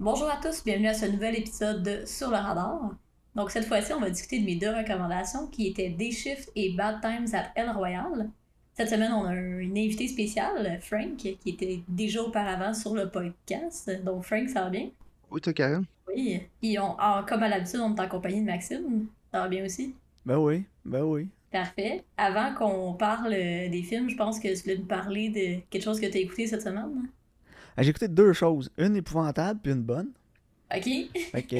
Bonjour à tous, bienvenue à ce nouvel épisode de Sur le radar. Donc cette fois-ci, on va discuter de mes deux recommandations qui étaient Day Shift et Bad Times at El Royale. Cette semaine, on a une invité spéciale, Frank, qui était déjà auparavant sur le podcast. Donc Frank, ça va bien? Oui, toi, Karen? Oui. Puis comme à l'habitude, on est en compagnie de Maxime. Ça va bien aussi? Ben oui, ben oui. Parfait. Avant qu'on parle des films, je pense que tu voulais nous parler de quelque chose que tu as écouté cette semaine. J'ai écouté deux choses, une épouvantable puis une bonne. OK? Fait que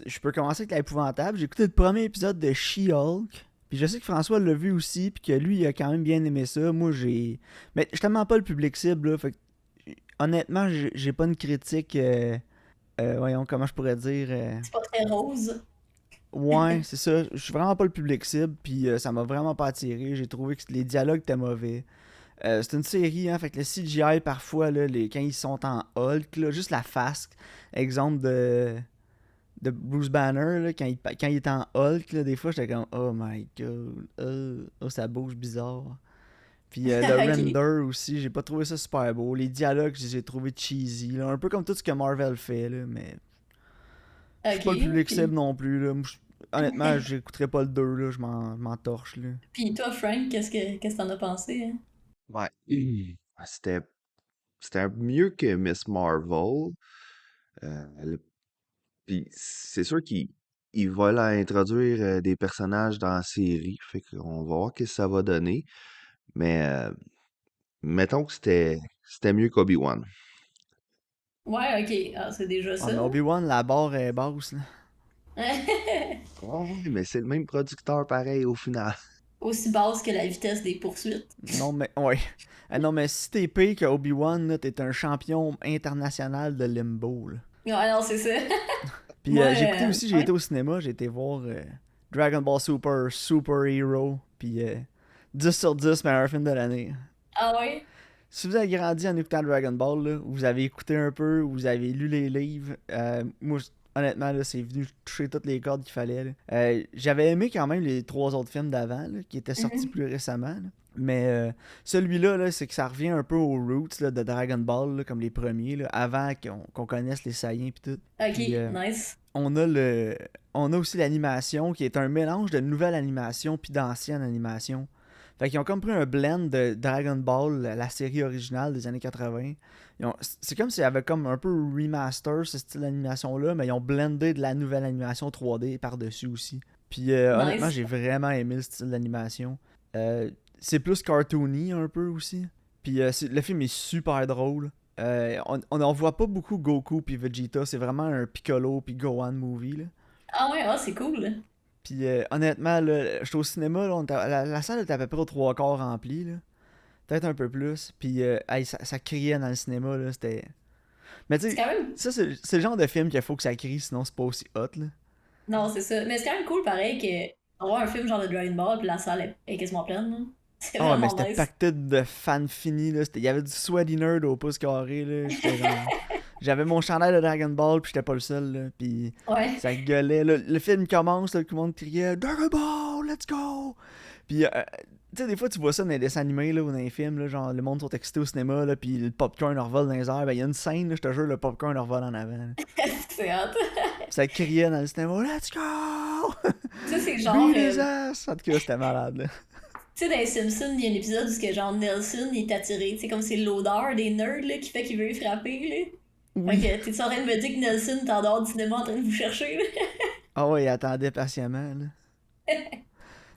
je peux commencer avec l'épouvantable. J'ai écouté le premier épisode de She-Hulk. Puis je sais que François l'a vu aussi, puis que lui, il a quand même bien aimé ça. Moi, j'ai. Mais je suis tellement pas le public cible, là. Fait que, honnêtement, j'ai pas une critique. Voyons, comment je pourrais dire. C'est pas très rose. Ouais, c'est ça. Je suis vraiment pas le public cible, puis ça m'a vraiment pas attiré. J'ai trouvé que les dialogues étaient mauvais. C'est une série, hein, fait que le CGI parfois, là, quand ils sont en Hulk, là, juste la face, exemple de Bruce Banner, là, quand il est en Hulk, là, des fois j'étais comme oh my god, oh, ça bouge bizarre. Puis le OK. render aussi, j'ai pas trouvé ça super beau. Les dialogues, je les ai trouvés cheesy, là, un peu comme tout ce que Marvel fait, là, mais je suis pas le OK. public cible non plus. Là. Moi, honnêtement, j'écouterais pas le 2, là, je m'en torche. Là. Puis toi, Frank, qu'est-ce que t'en as pensé, hein? Ouais. C'était mieux que Miss Marvel. Puis c'est sûr qu'ils veulent introduire des personnages dans la série. Fait qu'on va voir ce que ça va donner. Mais mettons que c'était mieux qu'Obi-Wan. Ouais, ok. Ah, c'est déjà Ah, ça. mais Obi-Wan, la barre est basse. Là. Ouais, mais c'est le même producteur pareil au final. Aussi basse que la vitesse des poursuites. Non, mais, ouais. Ah, non, mais si t'es pire que Obi-Wan, là, t'es un champion international de Limbo. Là. Ouais, non, c'est ça. Puis Moi, j'ai écouté aussi, j'ai ouais. été au cinéma, j'ai été voir Dragon Ball Super, Super Hero. Puis 10 sur 10, meilleur film de l'année. Ah ouais? Si vous avez grandi en écoutant Dragon Ball, là, vous avez écouté un peu, vous avez lu les livres, moi, honnêtement, là, c'est venu toucher toutes les cordes qu'il fallait. Là. J'avais aimé quand même les trois autres films d'avant, là, qui étaient sortis Mhm. plus récemment. Là. Mais celui-là, là, c'est que ça revient un peu aux roots là, de Dragon Ball, là, comme les premiers, là, avant qu'on connaisse les Saiyans et tout. Puis Ok, nice. on a le, on a aussi l'animation qui est un mélange de nouvelle animation puis d'ancienne animation. Fait qu'ils ont comme pris un blend de Dragon Ball, la série originale des années 80. C'est comme s'ils avaient comme un peu remaster ce style d'animation-là, mais ils ont blendé de la nouvelle animation 3D par-dessus aussi. Puis honnêtement, Nice. j'ai vraiment aimé le style d'animation. Euh, c'est plus cartoony un peu aussi. Puis le film est super drôle. On en voit pas beaucoup Goku puis Vegeta, c'est vraiment un Piccolo puis Gohan movie. Là. Ah ouais, ah, c'est cool. Puis honnêtement, là, j'étais au cinéma, là, la salle était à peu près aux trois quarts remplie, là. Peut-être un peu plus. Puis hey, ça criait dans le cinéma, là, c'était... Mais tu C'est sais, quand même. ça c'est le genre de film qu'il faut que ça crie, sinon c'est pas aussi hot, là. Non, c'est ça. Mais c'est quand même cool, pareil, que avoir un film genre de Dragon Ball, puis la salle est quasiment pleine, là. C'est Ah ouais, mais vraiment c'était nice. pacté de fans finis, là. Il y avait du sweaty nerd au pouce carré, là. J'étais genre... J'avais mon chandail de Dragon Ball, puis j'étais pas le seul, là. Puis Ouais. ça gueulait. Le film commence, là, tout le monde criait Dragon Ball, let's go! Puis, tu sais, des fois, tu vois ça dans les dessins animés, là, ou dans les films, là, genre, le monde sont excités au cinéma, là, puis le popcorn leur vole dans les airs. Ben, il y a une scène, là, je te jure, le popcorn leur vole en avant. Là. C'est hot. Puis ça criait dans le cinéma, let's go! Ça, c'est genre. Beat his ass! En tout cas, c'était malade, là. Tu sais, dans les Simpsons, il y a un épisode où que genre Nelson il est attiré. C'est comme c'est l'odeur des nerds là, qui fait qu'il veut y frapper. Là. Fait Oui. que t'es en train de me dire que Nelson est en dehors du cinéma en train de vous chercher. Là? Ah ouais, il attendait patiemment, là.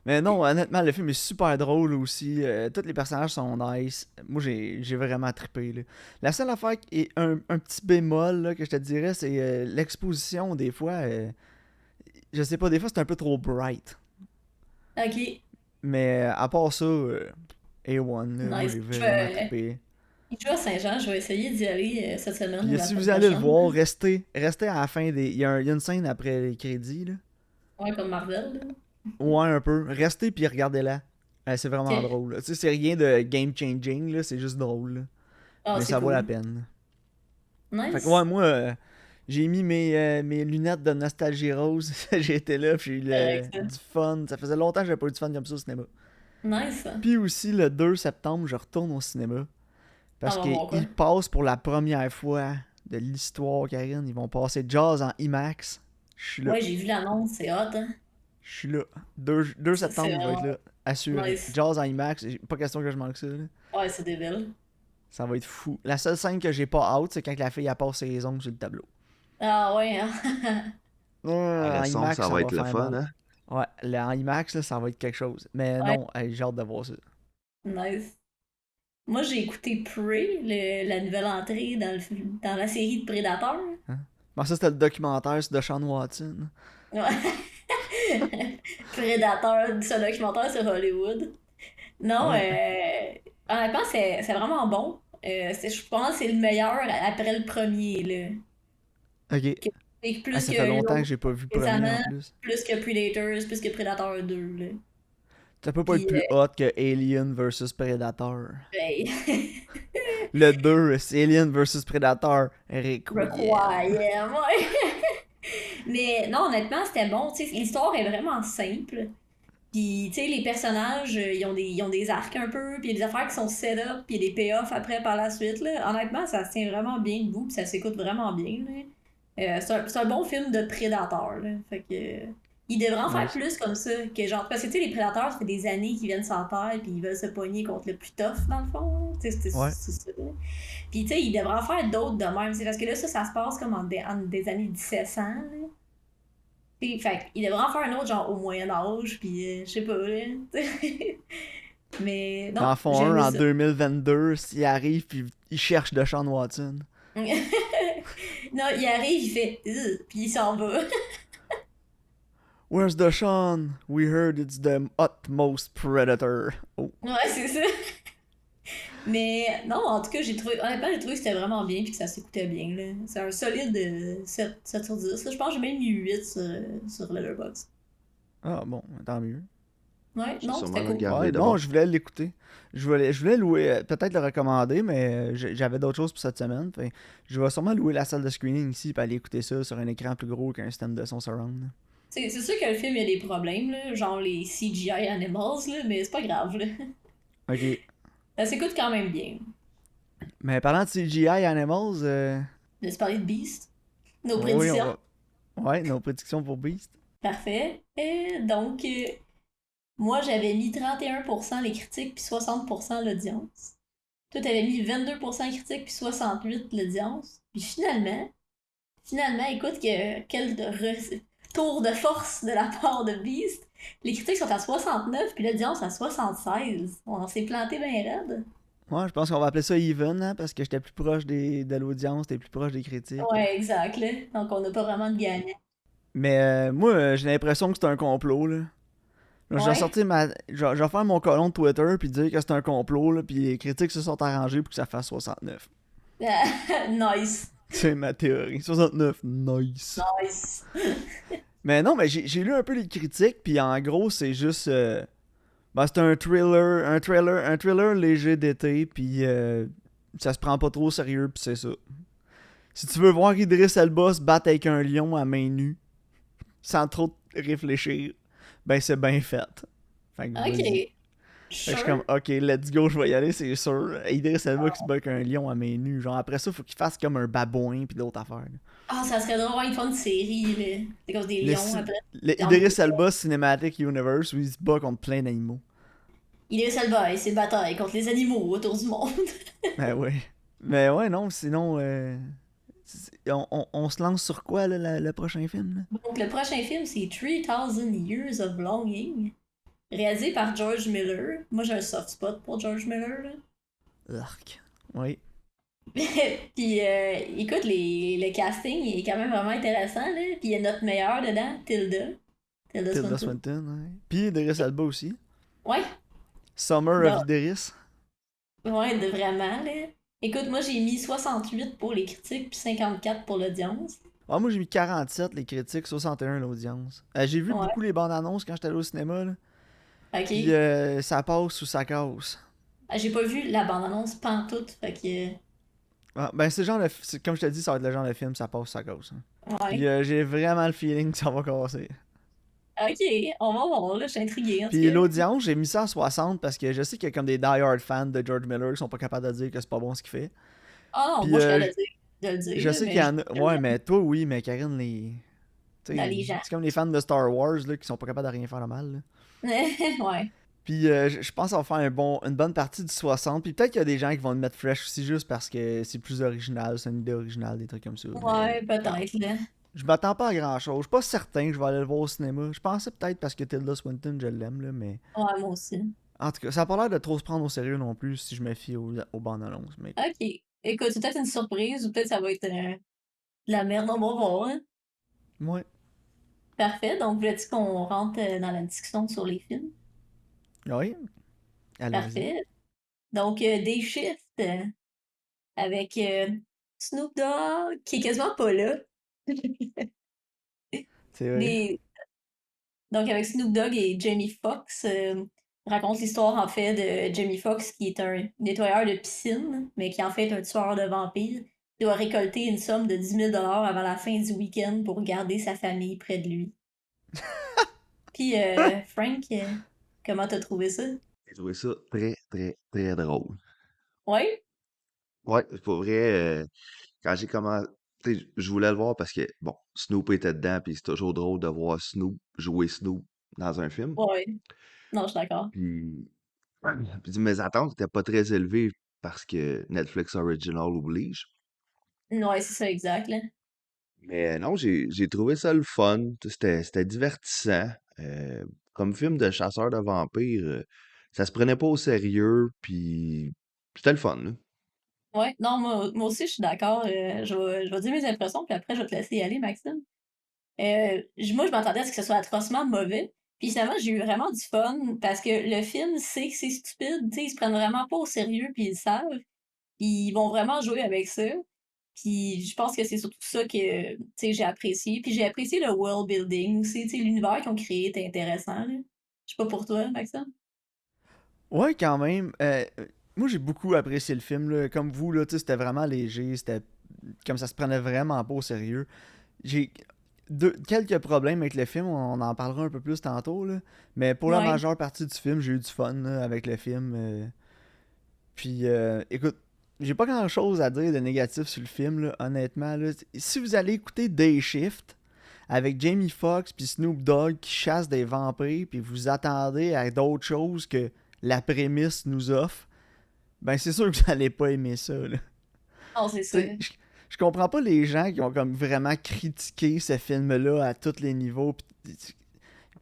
Mais non, honnêtement, le film est super drôle aussi. Tous les personnages sont nice. Moi, j'ai vraiment trippé. Là. La seule affaire qui est un petit bémol là, que je te dirais, c'est l'exposition. Des fois, je sais pas, des fois c'est un peu trop bright. Ok, Mais à part ça, A1, là, moi nice. j'ai vraiment trippé. Il joue à Saint-Jean, je vais essayer d'y aller cette semaine ou Puis la si semaine vous allez le prochaine. voir, restez à la fin des. Il y a une scène après les crédits. Là. Ouais, comme Marvel. Là. Ouais, un peu. Restez puis regardez-la. C'est vraiment Ok. drôle. Tu sais, c'est rien de game changing, là, c'est juste drôle. Là. Ah, Mais c'est ça vaut la cool. peine. Fait que Nice. ouais, moi, j'ai mis mes lunettes de nostalgie rose. J'ai été là, puis j'ai eu Correct, ça. du fun. Ça faisait longtemps que j'avais pas eu du fun comme ça au cinéma. Nice. Puis aussi, le 2 septembre, je retourne au cinéma. Ah, Parce on va voir quoi. qu'il passe pour la première fois de l'histoire, Karine. Ils vont passer Jaws en IMAX. Je suis là. Ouais, j'ai vu l'annonce, c'est hot, hein. Je suis là. 2 C'est septembre, je vais être vraiment là. Assuré. nice. Jaws en IMAX. Pas question que je manque ça. Là. Ouais, c'est débile. Ça va être fou. La seule scène que j'ai pas out, c'est quand la fille elle passe ses ongles sur le tableau. Ah ouais, hein. En Le son, IMAX, ça ça va va être le faire fun, mal. hein? Ouais, en IMAX, là, ça va être quelque chose. Mais Ouais, non, hey, j'ai hâte de voir ça. nice. Moi, j'ai écouté Prey, la nouvelle entrée dans la série de Predator. Hein? Bon, ça, c'était le documentaire sur Deshaun Watson. Ouais. Predator, ce documentaire sur Hollywood. Non, Ouais. honnêtement, c'est vraiment bon. Je pense que c'est le meilleur après le premier, là. Ok. C'est plus Ah, ça que fait longtemps que l'autre j'ai pas vu le premier en récemment, plus. plus que Predators, plus que Predator 2, là. Ça peut pas être Puis, plus hot que Alien vs Predator. ben, Le 2, c'est Alien vs Predator. Requiem. Requiem, ouais. Mais non, honnêtement, c'était bon. Tu sais, l'histoire est vraiment simple. Puis, tu sais, les personnages, ils ont des arcs un peu, puis il y a des affaires qui sont set-up, puis il y a des payoffs après par la suite, là. Honnêtement, ça se tient vraiment bien debout, puis ça s'écoute vraiment bien, là. C'est un bon film de prédateur, là. Fait que... ils devraient en faire Nice. plus comme ça, que genre... Parce que, tu sais, les prédateurs, ça fait des années qu'ils viennent sur Terre, puis ils veulent se pogner contre le plus tough, dans le fond, là. Tu sais, Ouais. c'est ça, là. Puis, tu sais, ils devraient en faire d'autres de même. C'est parce que là, ça se passe comme en des années 1700, là. Puis, fait il devrait en faire un autre, genre, au Moyen-Âge, puis je sais pas, là. Mais Ils non, en font j'ai un aimé en ça. 2022, s'il arrive, puis il cherche Deshaun Watson. Non, il arrive, il fait puis il s'en va. Where's Deshaun? We heard it's the utmost predator. Oh. Ouais, c'est ça. Mais non, en tout cas, honnêtement, j'ai trouvé que c'était vraiment bien puis que ça s'écoutait bien, là. C'est un solide 7 sur 10. Là. Je pense que j'ai même mis 8 sur Letterboxd. Ah bon, tant mieux. Ouais, Je vais non, sûrement c'était le cool. regarder Ouais, non, d'abord. je voulais l'écouter. Je voulais louer, peut-être le recommander, mais j'avais d'autres choses pour cette semaine. Fait, je vais sûrement louer la salle de screening ici et aller écouter ça sur un écran plus gros qu'un système de son surround. C'est sûr que le film, il y a des problèmes, là, genre les CGI animals, là, mais c'est pas grave, là. Ok. Ça s'écoute quand même bien. Mais parlant de CGI Animals, De se parler de Beast. Nos oui, prédictions. Ouais, nos prédictions pour Beast. Parfait. Donc, moi, j'avais mis 31% les critiques puis 60% l'audience. Toi, t'avais mis 22% les critiques puis 68% l'audience. Puis finalement, écoute, quel tour de force de la part de Beast. Les critiques sont à 69 puis l'audience à 76. On s'est planté bien raide. Ouais, je pense qu'on va appeler ça even, hein, parce que j'étais plus proche de l'audience, t'es plus proche des critiques. Ouais, exact, là. Donc, on n'a pas vraiment de gagnant. Mais moi, j'ai l'impression que c'est un complot, là. Là, je vais Ouais. sortir je vais faire mon colon de Twitter puis dire que c'est un complot, là, puis les critiques se sont arrangés pour que ça fasse 69. Nice. C'est ma théorie. 69, nice. Nice. Mais non, mais j'ai lu un peu les critiques, puis en gros, c'est juste... ben, c'est un thriller léger d'été, puis ça se prend pas trop au sérieux, puis c'est ça. Si tu veux voir Idris Elba se battre avec un lion à main nue, sans trop réfléchir, ben c'est bien fait. Fait que vas-y. Ok. Fait que je suis Sure. comme, ok, let's go, je vais y aller, c'est sûr. Idris Elba qui se bat avec un lion à main nue. Genre, après ça, faut qu'il fasse comme un babouin, puis d'autres affaires. Là. Ah, ça serait drôle, ils font une série, là. C'est comme des Le, lions après. le Idris Elba Cinematic Universe où il se bat contre plein d'animaux. Il est Salva et ses batailles contre les animaux autour du monde. Ben ouais. Mais ouais, non, sinon, on se lance sur quoi, là, le prochain film, là? Donc, le prochain film, c'est 3000 Years of Longing, réalisé par George Miller. Moi, j'ai un soft spot pour George Miller, là. Urk. Oui. Puis, écoute, le casting il est quand même vraiment intéressant, là. Puis, il y a notre meilleur dedans, Tilda. Tilda Tilda Swinton. Swinton, ouais. Puis Idris Elba aussi. Ouais, Summer bon. of Idris. Ouais, vraiment, là. Écoute, moi, j'ai mis 68 pour les critiques, puis 54 pour l'audience. Ah, moi, j'ai mis 47 les critiques, 61 l'audience. J'ai vu Ouais. beaucoup les bandes annonces quand j'étais allé au cinéma, là. Ok. Puis ça passe ou ça casse. Ah, j'ai pas vu la bande-annonce pantoute, fait que... Ah, ben, c'est le genre comme je te dis, ça va être le genre de film, ça passe ou ça casse. Hein. Ouais. Puis j'ai vraiment le feeling que ça va casser. Ok, on va voir, là, je suis intriguée, en tout Puis cas. l'audience, j'ai mis ça à 60 parce que je sais qu'il y a comme des die-hard fans de George Miller qui sont pas capables de dire que c'est pas bon ce qu'il fait. Ah non, Puis moi, je suis allée dire. de le dire, Je là, sais qu'il mais y je en a. Ouais, mais toi, oui, mais Karine, les. Tu dans sais, les gens. c'est comme les fans de Star Wars, là, qui sont pas capables de rien faire de mal, là. Ouais. Puis je pense qu'on va faire une bonne partie du 60. Puis peut-être qu'il y a des gens qui vont le mettre fresh aussi juste parce que c'est plus original, c'est une idée originale, des trucs comme ça. Mais Ouais, non, peut-être, là. je m'attends pas à grand chose. Je suis pas certain que je vais aller le voir au cinéma. Je pensais peut-être parce que Tilda Swinton, je l'aime, là, mais. Ouais, moi aussi. En tout cas, ça a pas l'air de trop se prendre au sérieux non plus si je me fie aux bandes annonces. Mais écoute. Ok. Écoute, c'est peut-être une surprise ou peut-être ça va être de la merde, on va voir, hein. Ouais. Parfait. Donc, voulais-tu qu'on rentre dans la discussion sur les films? Oui, allons-y. Parfait. Donc, des shifts avec Snoop Dogg, qui est quasiment pas là. C'est vrai. Des... Donc, avec Snoop Dogg et Jamie Foxx, raconte l'histoire, en fait, de Jamie Foxx, qui est un nettoyeur de piscine, mais qui, en fait, est un tueur de vampires. Il doit récolter une somme de 10 000 $ avant la fin du week-end pour garder sa famille près de lui. Puis, Frank, comment t'as trouvé ça? J'ai trouvé ça très, très, très drôle. Ouais? Ouais, pour vrai, quand j'ai commencé, tu sais, je voulais le voir parce que, bon, Snoop était dedans, puis c'est toujours drôle de voir Snoop jouer Snoop dans un film. Ouais. Non, je suis d'accord. Puis, ouais, puis mes attentes n'étaient pas très élevées parce que Netflix Original oblige. Ouais, c'est ça, exact, là. Mais non, j'ai trouvé ça le fun. Tu sais, c'était divertissant. Euh, Comme film de chasseur de vampires, ça se prenait pas au sérieux, puis c'était le fun, là. Ouais, non, moi aussi, je suis d'accord. Je vais dire mes impressions, puis après, je vais te laisser y aller, Maxime. Moi, je m'attendais à ce que ce soit atrocement mauvais. Puis finalement, j'ai eu vraiment du fun parce que le film sait que c'est stupide. Tu sais, ils se prennent vraiment pas au sérieux, puis ils le savent. Puis ils vont vraiment jouer avec ça. Puis je pense que c'est surtout ça que, tu sais, j'ai apprécié. Puis j'ai apprécié le world building aussi. Tu sais, l'univers qu'ils ont créé était intéressant, là. Je sais pas pour toi, Maxime. Ouais, quand même. Moi, j'ai beaucoup apprécié le film. Là. Comme vous, là, tu sais, c'était vraiment léger. C'était comme ça se prenait vraiment pas au sérieux. J'ai quelques problèmes avec le film. On en parlera un peu plus tantôt. Là. Mais pour la Ouais. majeure partie du film, j'ai eu du fun là, avec le film. Puis, écoute, j'ai pas grand chose à dire de négatif sur le film, là, honnêtement. Là. Si vous allez écouter Day Shift avec Jamie Foxx puis Snoop Dogg qui chassent des vampires, puis vous attendez à d'autres choses que la prémisse nous offre, ben c'est sûr que vous allez pas aimer ça. Là. Non, c'est Tu ça. sais, je comprends pas les gens qui ont comme vraiment critiqué ce film-là à tous les niveaux.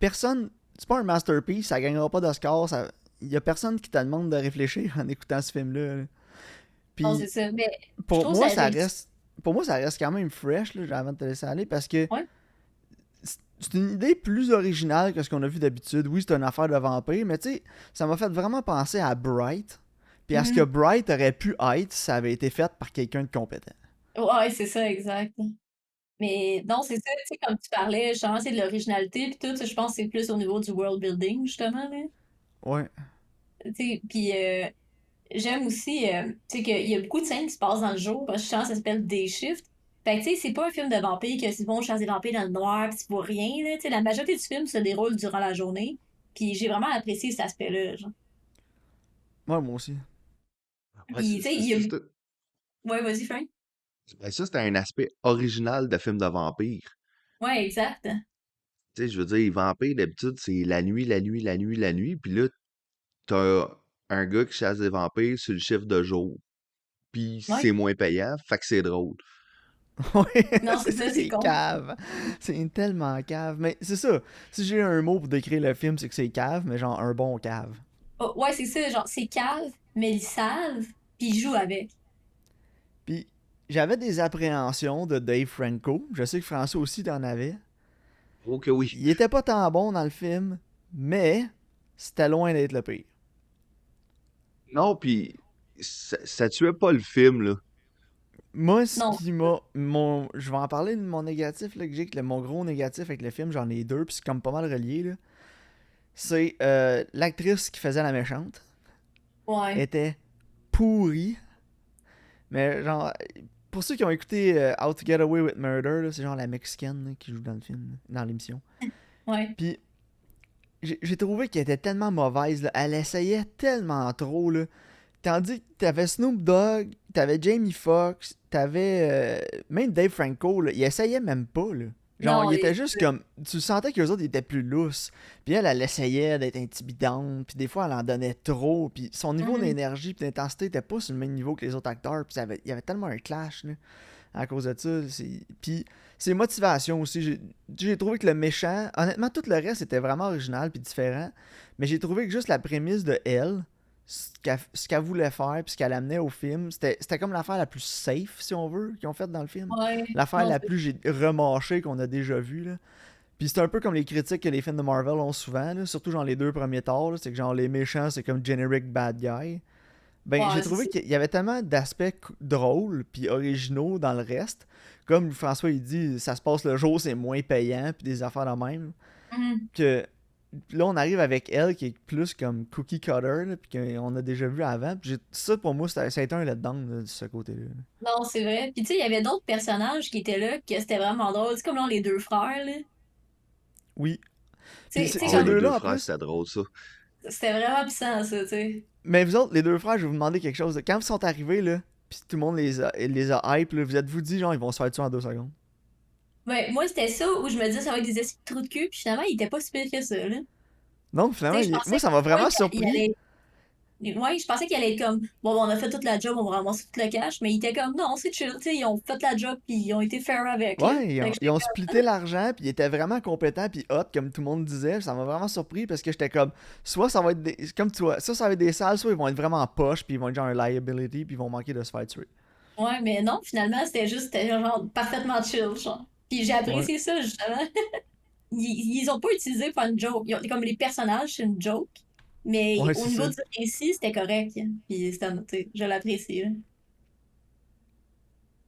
Personne, c'est pas un masterpiece, ça gagnera pas d'Oscar, ça. Y a personne qui te demande de réfléchir en écoutant ce film-là. Là. Non, c'est Puis ça. Mais je pour trouve moi, ça ça réussit. reste. Pour moi, ça reste quand même fresh, là, avant de te laisser aller, parce que Ouais. c'est une idée plus originale que ce qu'on a vu d'habitude. Oui, c'est une affaire de vampire, mais tu sais, ça m'a fait vraiment penser à Bright. Puis à ce que Mhm. Bright aurait pu être si ça avait été fait par quelqu'un de compétent. Ouais, c'est ça, exact. Mais non, c'est ça, tu sais, comme tu parlais, genre, c'est de l'originalité, puis tout, je pense que c'est plus au niveau du world building, justement, là. Ouais. Tu sais, puis j'aime aussi, tu sais, qu'il y a beaucoup de scènes qui se passent dans le jour, parce que je pense que ça s'appelle Day Shift. Fait que, tu sais, c'est pas un film de vampires que c'est bon, chasse des vampires dans le noir, pis tu vois rien, là. Tu sais, la majorité du film se déroule durant la journée, puis j'ai vraiment apprécié cet aspect-là, genre. Ouais, moi aussi. Ouais, Puis, tu sais, il y a... Ouais, vas-y, Frank. ben ça, c'était un aspect original de film de vampire. Ouais, exact. Tu sais, je veux dire, les vampires, d'habitude, c'est la nuit, la nuit, la nuit, la nuit. Puis là, t'as un gars qui chasse des vampires sur le chiffre de jour. Puis Ouais. c'est moins payant, fait que c'est drôle. Ouais, Non, c'est ça, c'est c'est con. cave. C'est tellement cave. Mais c'est ça. Si j'ai un mot pour décrire le film, c'est que c'est cave, mais genre un bon cave. Oh, ouais, c'est ça, genre, c'est cave, mais ils savent, puis ils jouent avec. Puis j'avais des appréhensions de Dave Franco. Je sais que François aussi t'en avait. Oh que oui. Il était pas tant bon dans le film, mais c'était loin d'être le pire. Non, puis ça tuait pas le film, là. Moi, ce Non. qui m'a. Je vais en parler de mon négatif là, que j'ai, que mon gros négatif avec le film, j'en ai deux, puis c'est comme pas mal relié. Là. C'est l'actrice qui faisait la méchante Ouais. était pourrie. Mais genre, pour ceux qui ont écouté How to Get Away with Murder, là, c'est genre la mexicaine là, qui joue dans le film, dans l'émission. Ouais. Puis j'ai trouvé qu'elle était tellement mauvaise, là. Elle essayait tellement trop. Là. Tandis que t'avais Snoop Dogg, t'avais Jamie Foxx, t'avais même Dave Franco, là, il essayait même pas, là. Genre, Non, il était juste comme. Tu sentais que les autres ils étaient plus lousses. Puis elle essayait d'être intimidante. Puis des fois, elle en donnait trop. Puis son niveau Mhm. d'énergie puis d'intensité était pas sur le même niveau que les autres acteurs. Puis il y avait tellement un clash, là, à cause de ça. Puis ses motivations aussi. J'ai trouvé que le méchant. Honnêtement, tout le reste était vraiment original puis différent. Mais j'ai trouvé que juste la prémisse de elle, ce qu'elle voulait faire puis ce qu'elle amenait au film, c'était comme l'affaire la plus safe, si on veut, qu'ils ont faite dans le film. Ouais. L'affaire Non, la plus remâchée qu'on a déjà vue, là. Puis c'est un peu comme les critiques que les films de Marvel ont souvent, là, surtout genre les deux premiers Thor, là, c'est que genre les méchants, c'est comme generic bad guy. Ben, j'ai ouais, c'est trouvé ça. qu'il y avait tellement d'aspects drôles puis originaux dans le reste. Comme François il dit, ça se passe le jour, c'est moins payant, puis des affaires de même. Mhm. Que là, on arrive avec elle qui est plus comme cookie cutter, là, puis qu'on a déjà vu avant. Puis ça, pour moi, ça a été un letdown là, de ce côté-là. Non, c'est vrai. Puis tu sais, il y avait d'autres personnages qui étaient là, que c'était vraiment drôle. C'est comme là, les deux frères, là. Oui. Puis Tu sais, Ah, ces les comme, deux deux-là, en frères, plus. c'était drôle, ça. c'était vraiment puissant, ça, tu sais. Mais vous autres, les deux frères, je vais vous demander quelque chose. Quand ils sont arrivés, là, puis tout le monde les a hype, là, vous êtes-vous dit, genre, ils vont se faire tuer en 2 secondes? Ouais, moi, c'était ça où je me disais, ça va être des esprits de trous de cul, puis finalement, il était pas si pire que ça, là. Non, Tu finalement, sais, je pensais moi, ça m'a pas vraiment qu'il surpris. allait. Ouais, je pensais qu'il allait être comme, bon, on a fait toute la job, on va ramasser tout le cash, mais il était comme, non, c'est chill, tu sais, ils ont fait la job, puis ils ont été fair avec, là. Ouais, Fait que ils j'étais ont comme, splitté l'argent, puis ils étaient vraiment compétents, puis hot, comme tout le monde disait. Ça m'a vraiment surpris parce que j'étais comme, soit ça va être des, comme tu vois, ça va être des salles, soit ils vont être vraiment poche, puis ils vont être genre un liability, puis ils vont manquer de se faire tuer. ouais, mais non, finalement, c'était genre parfaitement chill, genre. Puis j'ai Ouais, apprécié ça, justement. Ils ont pas utilisé pour faire une joke. Comme les personnages, c'est une joke. Mais ouais, au c'est niveau ça. du récit, c'était correct. Puis c'était noté. Je l'apprécie, là.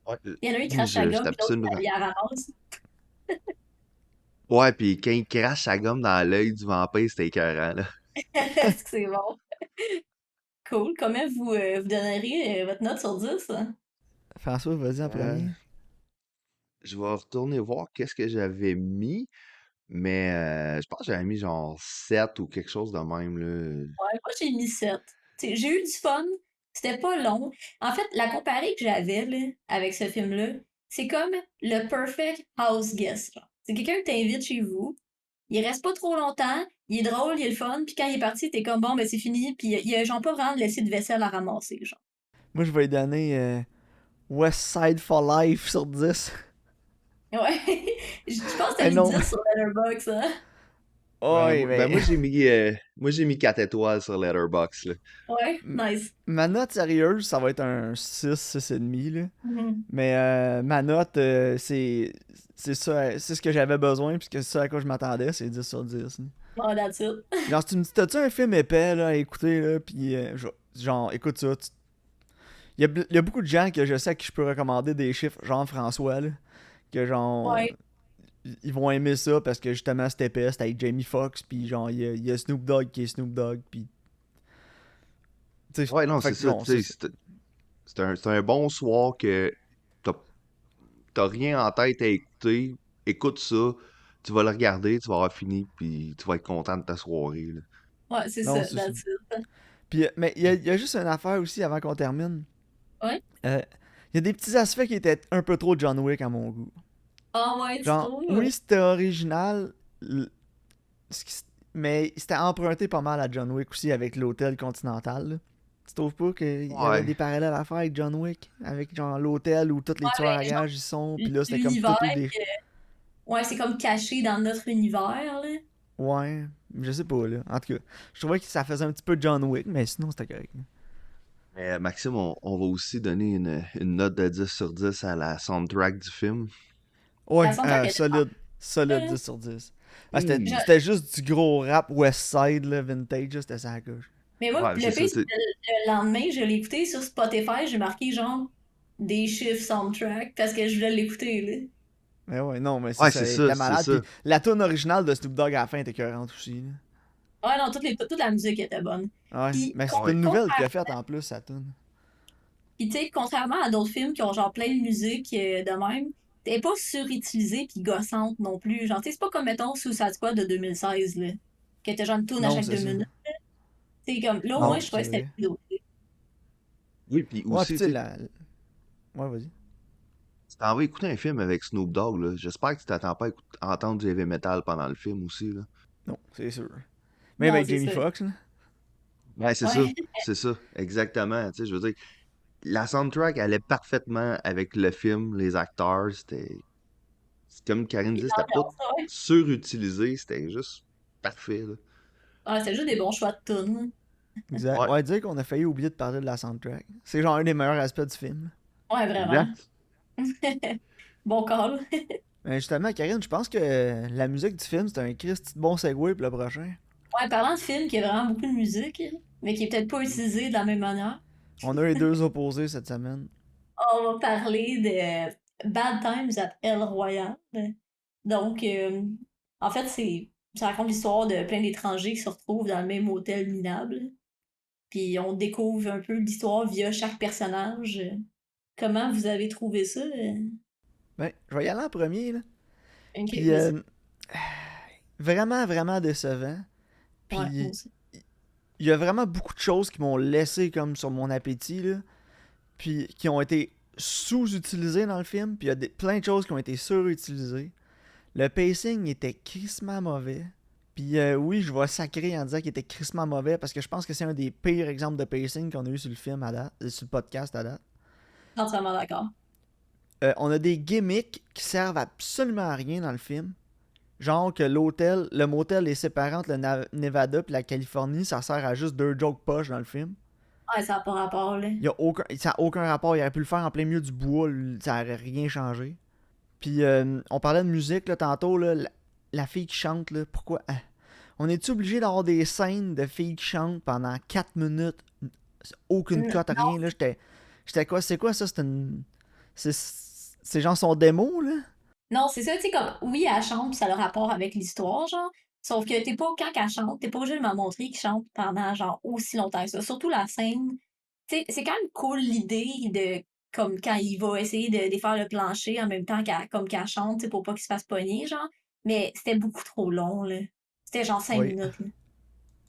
Ouais. Il y en a un qui Moi, crache sa je gomme, puis tape ça l'autre, une il la ramasse. Ouais, puis quand il crache sa gomme dans l'œil du vampire, c'était écœurant, là. Est-ce que c'est bon? Cool. Comment vous donneriez votre note sur 10, hein? François, vas-y en Euh, premier. je vais retourner voir qu'est-ce que j'avais mis, mais je pense que j'avais mis genre 7 ou quelque chose de même, là. Ouais, moi, j'ai mis 7. J'ai eu du fun. C'était pas long. En fait, la comparée que j'avais là, avec ce film-là, c'est comme le perfect house guest, genre. C'est quelqu'un que t'invites chez vous. Il reste pas trop longtemps, il est drôle, il est le fun, puis quand il est parti, t'es comme bon, ben c'est fini, puis il a genre pas vraiment laissé de vaisselle à ramasser, genre. Moi, je vais lui donner West Side for Life sur 10. Ouais, je pense que t'as Eh mis non. 10 sur Letterboxd, hein? Oh, oui, Ben, mais moi j'ai mis 4 étoiles sur Letterboxd, là. Ouais, nice. ma note sérieuse, ça va être un 6,5, là. Mhm. Mais ma note, c'est ça, c'est ce que j'avais besoin, puis c'est ça à quoi je m'attendais, c'est 10 sur 10, là. Oh, that's it. Genre, si tu me dis, t'as-tu un film épais là, à écouter, là, puis genre, écoute ça. Il y a beaucoup de gens que je sais à qui je peux recommander des chiffres, genre François, là, que genre, Ouais. ils vont aimer ça parce que justement, c'est épais, c'est avec Jamie Foxx, puis genre, il y a Snoop Dogg qui est Snoop Dogg, puis. Tu sais, Ouais, non, fait c'est que ça, bon, tu c'est sais, ça. c'est un bon soir que t'as t'as rien en tête à écouter, écoute ça, tu vas le regarder, tu vas avoir fini, puis tu vas être content de ta soirée, là. Ouais, c'est Non, ça, c'est ça. that's it. Puis, mais il y a juste une affaire aussi avant qu'on termine. Ouais. Euh, Il y a des petits aspects qui étaient un peu trop John Wick à mon goût. Ah ouais, tu Genre, trouves? oui, c'était original, ce qui s- mais c'était emprunté pas mal à John Wick aussi avec l'hôtel Continental, là. Tu trouves pas qu'il y avait Ouais. des parallèles à faire avec John Wick? Avec genre l'hôtel où tous les Ouais, tueurs à ben, genre, gages y sont, puis là c'était comme l'univers, tout des. ouais, c'est comme caché dans notre univers, là. Ouais, je sais pas là. En tout cas, je trouvais que ça faisait un petit peu John Wick, mais sinon c'était correct, là. Mais Maxime, on va aussi donner une note de 10 sur 10 à la soundtrack du film. La Ouais, soundtrack était solide. Solide là. 10 sur 10. Ah, c'était, Hmm. Je- c'était juste du gros rap West Side, là, vintage, là, c'était ça à gauche. Mais moi, Ouais, le c'est ça, pire, c'est tu que sais. le lendemain, je l'ai écouté sur Spotify, j'ai marqué genre des chiffres soundtrack parce que je voulais l'écouter, là. Mais ouais, non, mais c'est Ouais, ça, il était c'est malade. ça. Puis la tune originale de Snoop Dogg à la fin était cohérente aussi, là. Ouais, non, toute la musique était bonne. Ouais, Puis, mais c'est Ouais. une nouvelle qu'il a faite en plus, sa tune. Puis, tu sais, contrairement à d'autres films qui ont genre plein de musique de même, t'es pas surutilisée puis gossante non plus. Genre, tu sais, c'est pas comme, mettons, Suicide Squad de 2016, là, qui était genre une tune à Non, chaque c'est deux ça. minutes. C'est comme, là, au moins, Non, je trouvais c'est que c'était vrai. piloté. Oui, puis Ouais, puis aussi, tu sais, tu sais, Ouais, vas-y. tu t'en vas écouter un film avec Snoop Dogg, là. J'espère que tu t'attends pas à entendre du heavy metal pendant le film aussi, là. Non, c'est sûr. Même Non, avec c'est Jamie ça. Foxx, là. Ouais, Ouais. c'est ça, exactement. Tu sais, je veux dire, la soundtrack allait parfaitement avec le film, les acteurs, c'est comme Karine Puis dit, c'était pas l'ambiance, ouais. surutilisé, c'était juste parfait, là. Ouais, c'est juste des bons choix de tunes. Exact. Ouais, Ouais, dire qu'on a failli oublier de parler de la soundtrack. C'est genre un des meilleurs aspects du film. Ouais, vraiment. exact. Bon call. Mais justement, Karine, je pense que la musique du film, c'est un Christ de bon segue pour le prochain. Ouais, parlant de film qui a vraiment beaucoup de musique, mais qui est peut-être pas utilisé de la même manière, On a les deux opposés cette semaine. on va parler de Bad Times at El Royale. Donc, en fait, ça raconte l'histoire de plein d'étrangers qui se retrouvent dans le même hôtel minable. Puis on découvre un peu l'histoire via chaque personnage. Comment vous avez trouvé ça? Ben, je vais y aller en premier, là. Ok, Puis, vas-y. vraiment, vraiment décevant. Ouais, moi Puis, aussi. il y a vraiment beaucoup de choses qui m'ont laissé comme sur mon appétit, là. Puis, qui ont été sous-utilisées dans le film. Puis, il y a plein de choses qui ont été surutilisées. Le pacing était crissement mauvais. Puis oui, je vais sacrer en disant qu'il était crissement mauvais parce que je pense que c'est un des pires exemples de pacing qu'on a eu sur le film à date, sur le podcast à date. Entièrement d'accord. On a des gimmicks qui servent absolument à rien dans le film. Genre que le motel est séparé entre le Nevada et la Californie, ça sert à juste deux jokes poches dans le film. Ouais, ça n'a pas rapport, là. Ça a aucun rapport, il aurait pu le faire en plein milieu du bois, ça aurait rien changé. Puis on parlait de musique là, tantôt, là, la fille qui chante, là, pourquoi hein? On est-tu obligé d'avoir des scènes de filles qui chantent pendant 4 minutes? Aucune cote, Non, rien, là, j'étais quoi? C'est quoi ça? C'est genre son démo, là? non, c'est ça, tu sais, comme, oui, elle chante, pis ça a le rapport avec l'histoire, genre. Sauf que t'es pas, quand elle chante, t'es pas obligé de me montrer qu'il chante pendant, genre, aussi longtemps que ça. Surtout la scène. Tu sais, c'est quand même cool l'idée de, comme, quand il va essayer de défaire le plancher en même temps comme qu'elle chante, tu sais, pour pas qu'il se fasse pogner, genre. Mais c'était beaucoup trop long, là. C'était genre 5 minutes, là.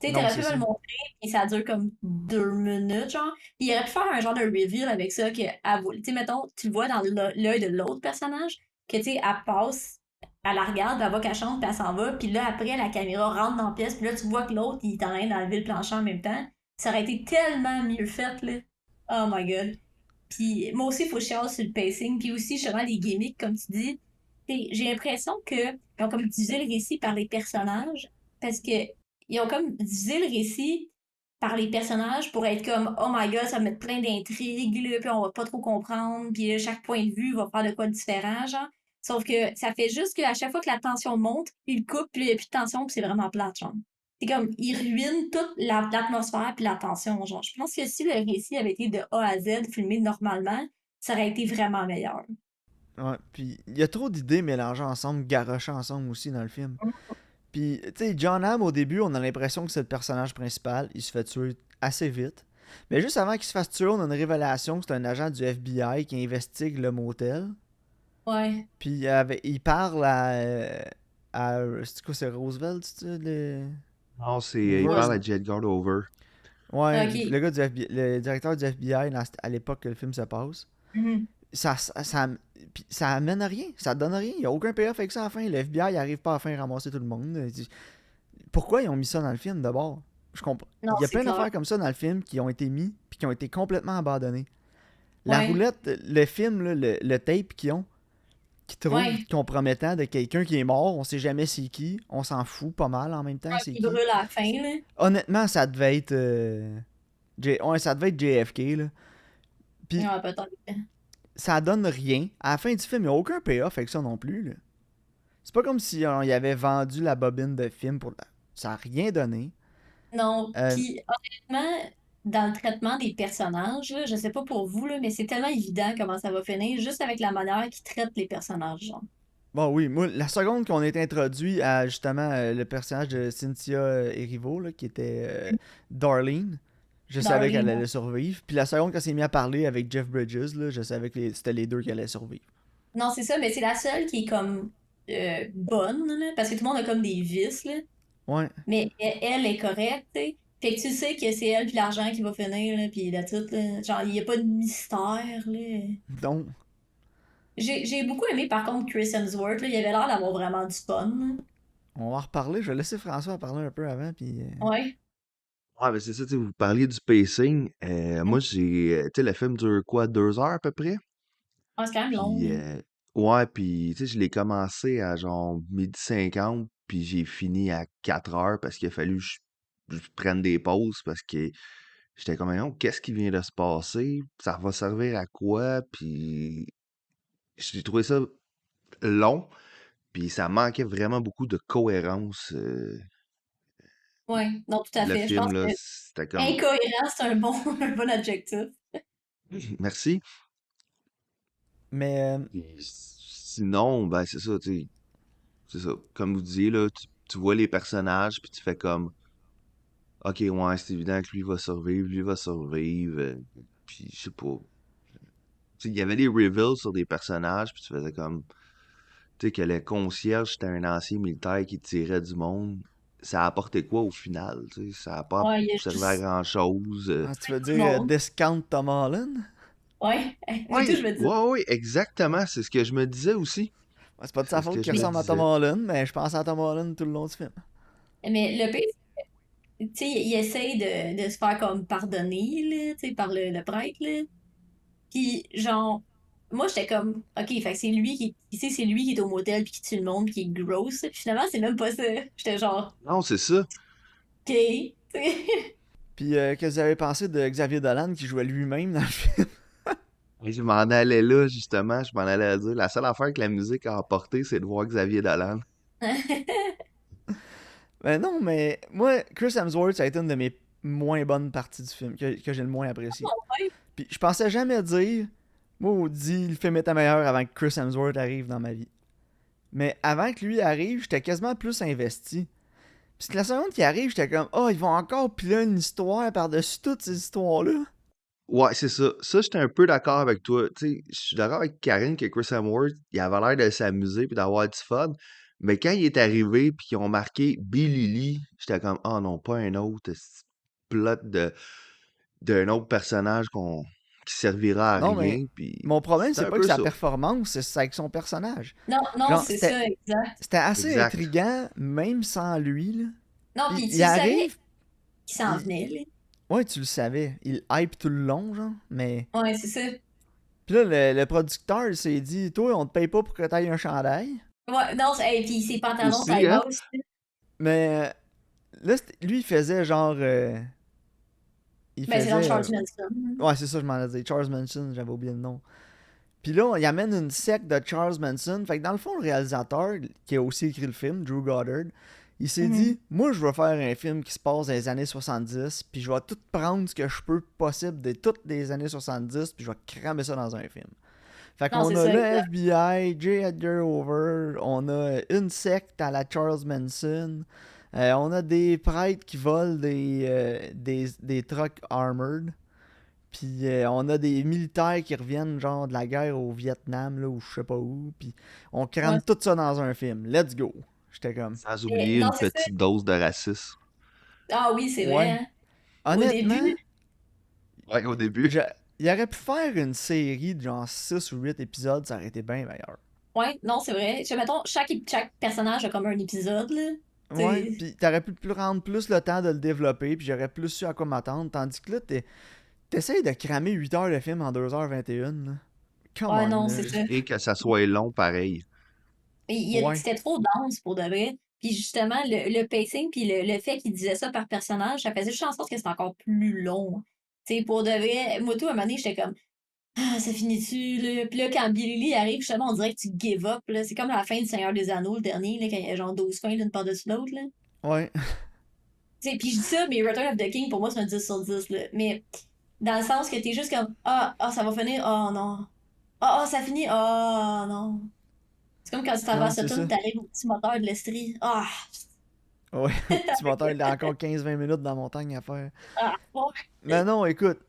Tu sais, Non, t'aurais pu c'est me ça. le montrer, et ça dure comme 2 minutes, genre. Puis il aurait pu faire un genre de reveal avec ça, que, tu sais, mettons, tu le vois dans l'œil de l'autre personnage, que, tu sais, elle passe, elle la regarde, puis elle voit qu'elle chante, puis elle s'en va, puis là, après, la caméra rentre dans la pièce, puis là, tu vois que l'autre, il est en train d'enlever le plancher en même temps. Ça aurait été tellement mieux fait, là. Oh my god. Puis moi aussi, il faut chialer sur le pacing, puis aussi, justement, les gimmicks, comme tu dis. J'ai l'impression que ils ont comme divisé le récit par les personnages, parce que ils ont comme divisé le récit par les personnages pour être comme oh my god, ça va mettre plein d'intrigues, là, puis on va pas trop comprendre, puis là, chaque point de vue va faire de quoi de différent, genre. Sauf que ça fait juste qu'à chaque fois que la tension monte, il coupe, puis il n'y a plus de tension, puis c'est vraiment plate, genre. C'est comme, il ruine toute l'atmosphère puis la tension, genre. Je pense que si le récit avait été de A à Z filmé normalement, ça aurait été vraiment meilleur. Ouais, puis il y a trop d'idées mélangées ensemble, garochées ensemble aussi dans le film. Puis, tu sais, John Hamm, au début, on a l'impression que c'est le personnage principal. Il se fait tuer assez vite. Mais juste avant qu'il se fasse tuer, on a une révélation que c'est un agent du FBI qui investigue le motel. Ouais. Puis, il parle c'est quoi, c'est Roosevelt, c'est ça, Non, il Ouais. parle Hoover? à J. Edgar Hoover. Ouais, Ok. le gars du FBI, le directeur du FBI à l'époque que le film se passe. Mhm. Puis ça amène à rien, ça donne rien. Il n'y a aucun payoff avec ça à la fin. Le FBI n'arrive pas à la fin à ramasser tout le monde. Pourquoi ils ont mis ça dans le film d'abord? Je comprends. Non, Il y a c'est plein clair. d'affaires comme ça dans le film qui ont été mis puis qui ont été complètement abandonnées. La Ouais. roulette, le film, là, le tape qu'ils ont, qui trouve Ouais. compromettant de quelqu'un qui est mort, on sait jamais c'est qui, on s'en fout pas mal en même temps, Ouais, c'est qui qui. brûle à la fin, là. Honnêtement, ça devait être ouais, ça devait être JFK là. Puis Ouais, peut-être. ça donne rien. À la fin du film, il n'y a aucun payoff avec ça non plus là. C'est pas comme si on y avait vendu la bobine de film pour ça a rien donné. Non, Euh, puis honnêtement, dans le traitement des personnages, là, je sais pas pour vous, là, mais c'est tellement évident comment ça va finir, juste avec la manière qu'ils traitent les personnages, genre. Bon, oui, moi, la seconde qu'on est introduit à justement le personnage de Cynthia Erivo, là, qui était Darlene, je savais qu'elle Darling. allait survivre. Puis la seconde qu'elle s'est mise à parler avec Jeff Bridges, là, je savais que c'était les deux qui allaient survivre. Non, c'est ça, mais c'est la seule qui est comme bonne, là, parce que tout le monde a comme des vices, là. Ouais. Mais elle est correcte, tu sais. Fait que tu sais que c'est elle puis l'argent qui va finir, là, puis la tout, là. Genre, il y a pas de mystère, là. Donc, J'ai beaucoup aimé, par contre, Chris Hemsworth, là. Il avait l'air d'avoir vraiment du fun, là. on va en reparler. Je vais laisser François en parler un peu avant, puis... Ouais. Ouais, mais c'est ça, tu sais, vous parliez du pacing. Moi, tu sais, le film dure quoi, 2 heures à peu près? Ah, c'est quand même long, Puis, là. ouais, puis, tu sais, je l'ai commencé à genre 12h50, puis j'ai fini à 4 heures parce qu'il a fallu que je prenne des pauses parce que j'étais comme, oh, qu'est-ce qui vient de se passer? Ça va servir à quoi? Puis, j'ai trouvé ça long, puis ça manquait vraiment beaucoup de cohérence. Ouais, non, tout à Le fait. Je pense film, là, que c'était comme, incohérent, c'est un bon, un bon adjectif. merci. Mais, Puis, sinon, ben, c'est ça, tu sais, c'est ça. Comme vous disiez, là, tu vois les personnages, puis tu fais comme, ok, ouais, c'est évident que lui va survivre. Puis, je sais pas. Tu sais, il y avait des reveals sur des personnages, puis tu faisais comme, tu sais, que le concierge, c'était un ancien militaire qui tirait du monde. Ça a apporté quoi au final, tu sais? Ça a pas Ouais, il y a servi à juste grand-chose. tu veux du dire monde. Discount Tom Holland? Ouais, moi tout, je Ouais, me dis. ouais, ouais, exactement. C'est ce que je me disais aussi. Ouais, c'est pas de sa C'est ce faute que qu'il je me Mais, ressemble à Tom disais. Holland, mais je pense à Tom Holland tout le long du film. mais le pire, tu sais, il essaye de se faire comme pardonner, là, tu sais, par le prêtre, là. Puis, genre, moi, j'étais comme, OK, fait que c'est lui tu sais, c'est lui qui est au motel puis qui tue le monde puis qui est gross. Puis finalement, c'est même pas ça. J'étais genre, Non, c'est ça. OK. Tu sais. Puis, qu'est-ce que vous avez pensé de Xavier Dolan qui jouait lui-même dans le film? Et je m'en allais là, justement. Je m'en allais à dire. La seule affaire que la musique a apporté, c'est de voir Xavier Dolan. Ben non, mais moi, Chris Hemsworth, ça a été une de mes moins bonnes parties du film, que j'ai le moins apprécié. Puis je pensais jamais dire, maudit, le film était meilleur avant que Chris Hemsworth arrive dans ma vie. Mais avant que lui arrive, j'étais quasiment plus investi. Puis la seconde qui arrive, j'étais comme, oh, ils vont encore piler une histoire par-dessus toutes ces histoires-là. Ouais, c'est ça. Ça, j'étais un peu d'accord avec toi. Tu sais, je suis d'accord avec Karine que Chris Hemsworth, il avait l'air de s'amuser puis d'avoir du fun. Mais quand il est arrivé puis qu'ils ont marqué Billy Lee, j'étais comme, oh non, pas un autre plot d'un autre personnage qui servira à Non, mais rien. Puis mon problème, c'était c'est un pas que peu sa ça. performance, c'est avec son personnage. Non, non, Genre, c'est ça, exact. c'était assez Exact. intriguant, même sans lui, là. Non, Puis puis il tu savais arrive, qu'il s'en il... venait, là. ouais, tu le savais. Il hype tout le long, genre, mais... Ouais, c'est ça. Puis là, le producteur, il s'est dit, toi, on te paye pas pour que t'ailles un chandail. Ouais, non, hey, puis ses pantalons Aussi, taille hein? basse, là. Mais là, lui, il faisait genre... il Ben, c'est dans faisait... Charles Manson. ouais, c'est ça, je m'en ai dit. Charles Manson, j'avais oublié le nom. Puis là, il amène une secte de Charles Manson. Fait que dans le fond, le réalisateur, qui a aussi écrit le film, Drew Goddard, il s'est Mhm. dit, moi, je veux faire un film qui se passe dans les années 70, puis je vais tout prendre ce que je peux possible de toutes les années 70, puis je vais cramer ça dans un film. Fait Non, qu'on c'est a ça, le exact. FBI, J. Edgar Hoover, on a une secte à la Charles Manson, on a des prêtres qui volent des trucks armored, puis on a des militaires qui reviennent genre de la guerre au Vietnam, là, ou je sais pas où, puis on Ouais. crame tout ça dans un film. Let's go. J'étais comme, Sans oublier Non, une c'est ça. petite dose de racisme. Ah oui, c'est vrai, ouais. hein. Au Honnêtement, début, Ouais, au début. je... il aurait pu faire une série de genre 6 ou 8 épisodes, ça aurait été bien meilleur. ouais, non, c'est vrai. Mettons, chaque personnage a comme un épisode, là. Ouais, T'sais, puis t'aurais pu prendre plus le temps de le développer, puis j'aurais plus su à quoi m'attendre, tandis que là, t'essayes de cramer 8 heures de film en 2h21, là. Come ouais, on, non, là. c'est ça. Et que ça soit long pareil. Ouais. C'était trop dense pour de vrai. Puis justement, le pacing, puis le fait qu'il disait ça par personnage, ça faisait juste en sorte que c'était encore plus long. Tu sais, pour de vrai, moi, tout, à un moment donné, j'étais comme, ah, ça finit-tu, là? Puis là, quand Billy Lee arrive, justement, on dirait que tu give up, là. C'est comme la fin du Seigneur des Anneaux, le dernier, là, quand il y a genre 12 fins l'une par-dessus l'autre, là. Ouais. Tu sais, puis je dis ça, mais Return of the King, pour moi, c'est un 10 sur 10, là. Mais dans le sens que t'es juste comme, ça va finir, oh non. Ça finit, oh non. C'est comme quand tu Non, traverses le c'est tunnel, ça. t'arrives au petit moteur de l'Estrie. Ah, Ouais, au petit moteur, il a encore 15-20 minutes dans la montagne à faire. ouais. Mais non, écoute,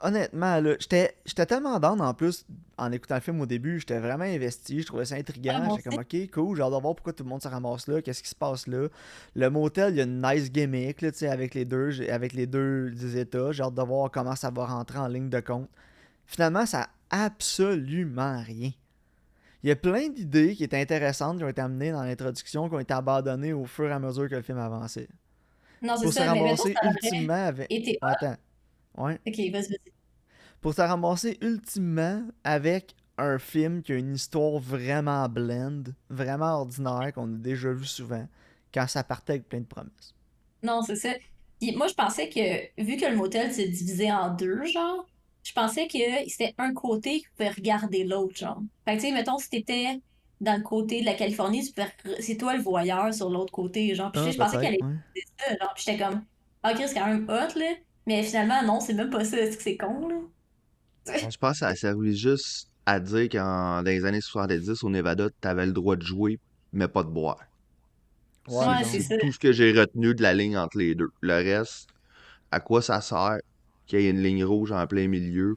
honnêtement, là, j'étais tellement down en plus en écoutant le film au début, j'étais vraiment investi, je trouvais ça Ouais, intriguant, moi j'étais comme aussi. ok, cool, j'ai hâte de voir pourquoi tout le monde se ramasse là, qu'est-ce qui se passe là. Le motel, il y a une nice gimmick là, tu sais, avec les deux des États, j'ai hâte de voir comment ça va rentrer en ligne de compte. Finalement, ça a absolument rien. Il y a plein d'idées qui étaient intéressantes qui ont été amenées dans l'introduction, qui ont été abandonnées au fur et à mesure que le film avançait. Non, c'est Pour se ça. Mais mettons, ramasser ça aurait ultimement avec... été Ouais, hot. attends. Ouais. Ok, vas-y. Pour se ramasser ultimement avec un film qui a une histoire vraiment blend, vraiment ordinaire, qu'on a déjà vu souvent, quand ça partait avec plein de promesses. Non, c'est ça. Puis moi, je pensais que, vu que le motel s'est divisé en deux, genre, je pensais que c'était un côté qui pouvait regarder l'autre, genre. Fait que, tu sais, mettons, si t'étais dans le côté de la Californie, c'est toi le voyeur sur l'autre côté, genre. Puis, tu Ah, sais, je pensais qu'elle peut-être, allait ouais. dire ça, genre. Puis, j'étais comme, ok, c'est quand même hot, là. Mais finalement, non, c'est même pas ça. Est-ce que c'est con, là? Je pense que ça a servi juste à dire dans les années 70, au Nevada, t'avais le droit de jouer, mais pas de boire. Ouais, Ouais, genre. c'est C'est ça. tout ce que j'ai retenu de la ligne entre les deux. Le reste, à quoi ça sert qu'il y ait une ligne rouge en plein milieu,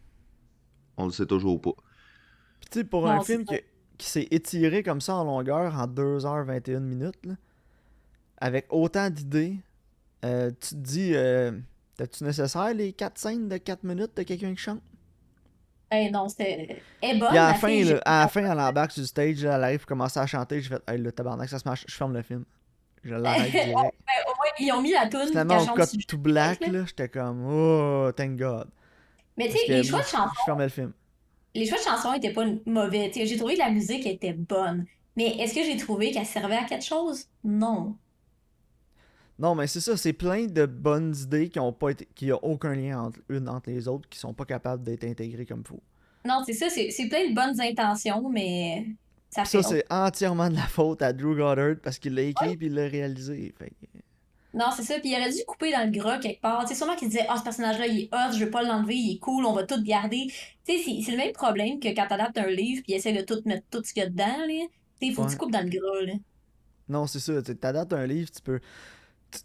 on le sait toujours pas. Puis tu sais, pour un Non, c'est film ça. qui s'est étiré comme ça en longueur, en 2h21 minutes, là, avec autant d'idées, tu te dis, t'as-tu nécessaire les 4 scènes de 4 minutes de quelqu'un qui chante? Non, c'était. Elle est Puis bonne, à la la fin, fille. là, à la fin, elle embarque sur le stage, là, elle arrive pour commencer à chanter, j'ai fait, hey, le tabarnak, ça se marche, je ferme le film. Je l'arrête direct. Au moins, ils ont mis la toune Finalement, qu'elle on chante cut sur le tout générique, black, là. là, j'étais comme, oh, thank God. Mais tu Parce sais, que moi, je fermais le film. les choix de chansons étaient pas mauvais. Tu sais, j'ai trouvé que la musique était bonne. Mais est-ce que j'ai trouvé qu'elle servait à quelque chose? Non. Non, mais c'est ça, c'est plein de bonnes idées qui ont pas été, qui ont aucun lien entre les autres, qui sont pas capables d'être intégrées comme il faut. Non, c'est ça, c'est plein de bonnes intentions, mais ça Puis ça, fail. c'est entièrement de la faute à Drew Goddard parce qu'il l'a Ouais. écrit puis il l'a réalisé. Fait que- Non, c'est ça. Puis il aurait dû couper dans le gras quelque part. Tu sais, sûrement qu'il disait, ah, ce personnage-là, il est hot, je veux pas l'enlever, il est cool, on va tout garder. Tu sais, c'est le même problème que quand t'adaptes un livre puis il essaie de tout mettre tout ce qu'il y a dedans, là. Tu sais, il faut que tu Ouais. coupes dans le gras, là. Non, c'est ça. Tu t'adaptes un livre,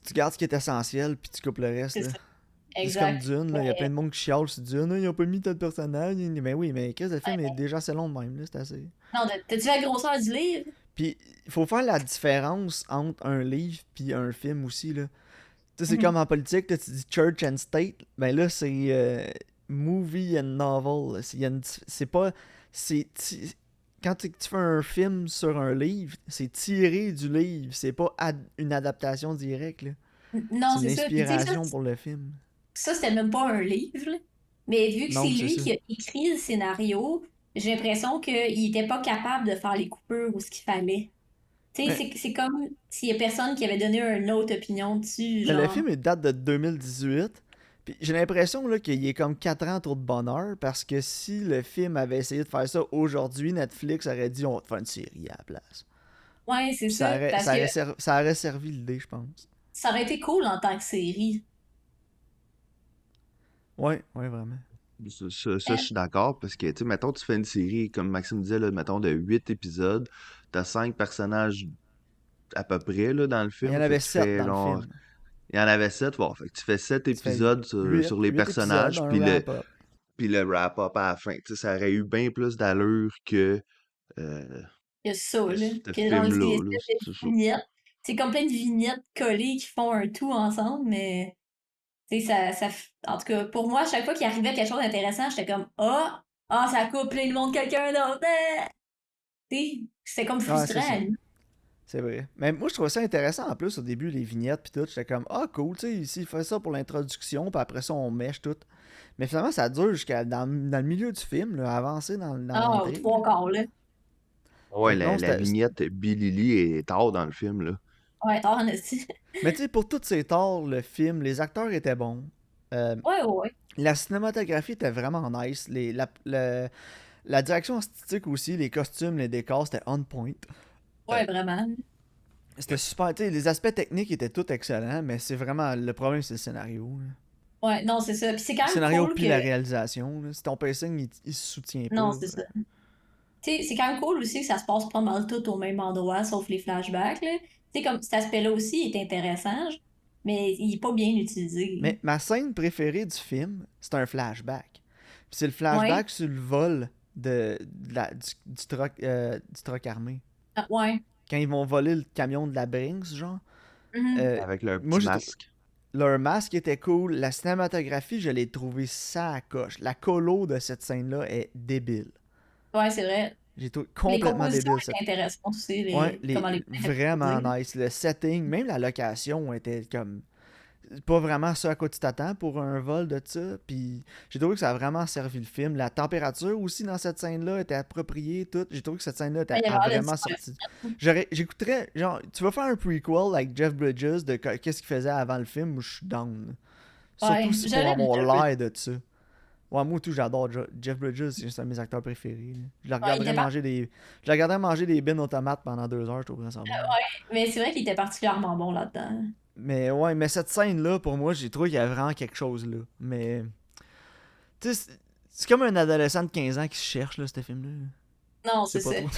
tu gardes ce qui est essentiel puis tu coupes le reste, C'est là. ça. C'est comme Exact. Dune, là. Il y a plein de monde qui chiale sur Dune. Ah, ils ont pas mis tel personnage. Mais oui, mais qu'est-ce que le film est déjà assez long de même, là. C'est assez. Non, t'as-tu vu la grosseur du livre? Puis, il faut faire la différence entre un livre puis un film aussi, là. Tu sais, c'est Mhm. comme en politique, là, tu dis church and state. Ben là, c'est movie and novel. Là. C'est pas. C'est. Quand tu fais un film sur un livre, c'est tiré du livre. C'est pas une adaptation directe, là. Non, C'est une c'est ça. Puis tu sais, inspiration pour le film. ça c'était même pas un livre, là. Mais vu que c'est Non, c'est lui ça. qui a écrit le scénario, j'ai l'impression qu'il était pas capable de faire les coupures ou ce qu'il fallait. Tu sais, Mais, c'est comme s'il y a personne qui avait donné une autre opinion dessus, mais le genre. film il date de 2018. Puis j'ai l'impression là, qu'il est comme 4 ans trop de bonheur parce que si le film avait essayé de faire ça aujourd'hui, Netflix aurait dit on va te faire une série à la place. Ouais, c'est Puis ça. Parce que ça aurait servi l'idée, je pense. ça aurait été cool en tant que série. Ouais, ouais, vraiment. Je suis d'accord parce que, tu sais, mettons, tu fais une série, comme Maxime disait, là, mettons, de 8 épisodes, t'as 5 personnages à peu près, là, dans le Mais il y film, en fait avait que tu 7 fais, dans le genre, film. il y en avait 7, bon, fait que tu fais 7 Tu fais épisodes sur les 8 épisodes, personnages, un wrap-up. puis le wrap-up à la fin, tu sais, ça aurait eu bien plus d'allure euh, Il y a ça, que là. ce Puis dans les film-là, là, espèces de c'est ça. vignettes. C'est comme plein de vignettes collées qui font un tout ensemble, mais. Tu sais, en tout cas, pour moi, à chaque fois qu'il arrivait quelque chose d'intéressant, j'étais comme ah, ah, ça coupe plein de monde quelqu'un d'autre. Ah! Tu sais, c'était comme Ouais, c'est frustrant. ça. Lui. C'est vrai. Mais moi, je trouvais ça intéressant en plus au début, les vignettes puis tout. J'étais comme, ah, cool, tu sais, ici, il fait ça pour l'introduction, puis après ça, on mèche tout. Mais finalement, ça dure jusqu'à dans le milieu du film, là, avancer dans Ah, aux l'intrigue. trois quarts, là. Fait Ouais, que non, la vignette Billy Lee est tard dans le film, là. Ouais, t'as en esti. Mais tu sais, pour tous ces torts, le film, les acteurs étaient bons. Euh, Ouais, ouais. la cinématographie était vraiment nice. La direction artistique aussi, les costumes, les décors, c'était on point. Euh, Ouais, vraiment. C'était super. Tu sais, les aspects techniques étaient tous excellents, mais c'est vraiment. Le problème, c'est le scénario. Là. Ouais, non, c'est ça. Puis c'est quand Le même scénario cool puis que. la réalisation. Là. Si ton pacing, il se soutient pas. Non, c'est ça. Tu sais, c'est quand même cool aussi que ça se passe pas mal tout au même endroit, sauf les flashbacks, là. Tu sais, comme cet aspect-là aussi est intéressant, mais il est pas bien utilisé. Mais ma scène préférée du film, c'est un flashback. Puis c'est le flashback sur le vol du truck armé. Ah, ouais. Quand ils vont voler le camion de la Brinks, genre. Avec leur Moi, petit masque. leur masque était cool. La cinématographie, je l'ai trouvé ça à coche. La colo de cette scène-là est débile. Ouais, c'est vrai. J'ai trouvé Les complètement compositions débile. étaient intéressantes aussi. Ouais, Comment les vraiment nice. Le setting, même la location était comme pas vraiment ce à quoi tu t'attends pour un vol de ça. Puis j'ai trouvé que ça a vraiment servi le film. La température aussi dans cette scène-là était appropriée. Tout. J'ai trouvé que cette scène-là Il y était avait l'air de vraiment disparaître. sortie. J'écouterais, genre, tu vas faire un prequel avec Jeff Bridges de qu'est-ce qu'il faisait avant le film, où je suis down. Surtout Ouais, si pour j'aime avoir Jeff l'air de ça. Ouais, moi tout, j'adore Jeff Bridges, c'est un de mes acteurs préférés. Là. Je le Ouais, il regarderais était par- manger des. Je le regarderais manger des bines aux tomates pendant 2 heures, je trouverais ça bon. Mais c'est vrai qu'il était particulièrement bon là-dedans. Mais ouais, mais cette scène-là, pour moi, j'ai trouvé qu'il y avait vraiment quelque chose là. Mais. Tu sais, c'est comme un adolescent de 15 ans qui se cherche, là, ce film-là. Non, C'est c'est pas ça. trop.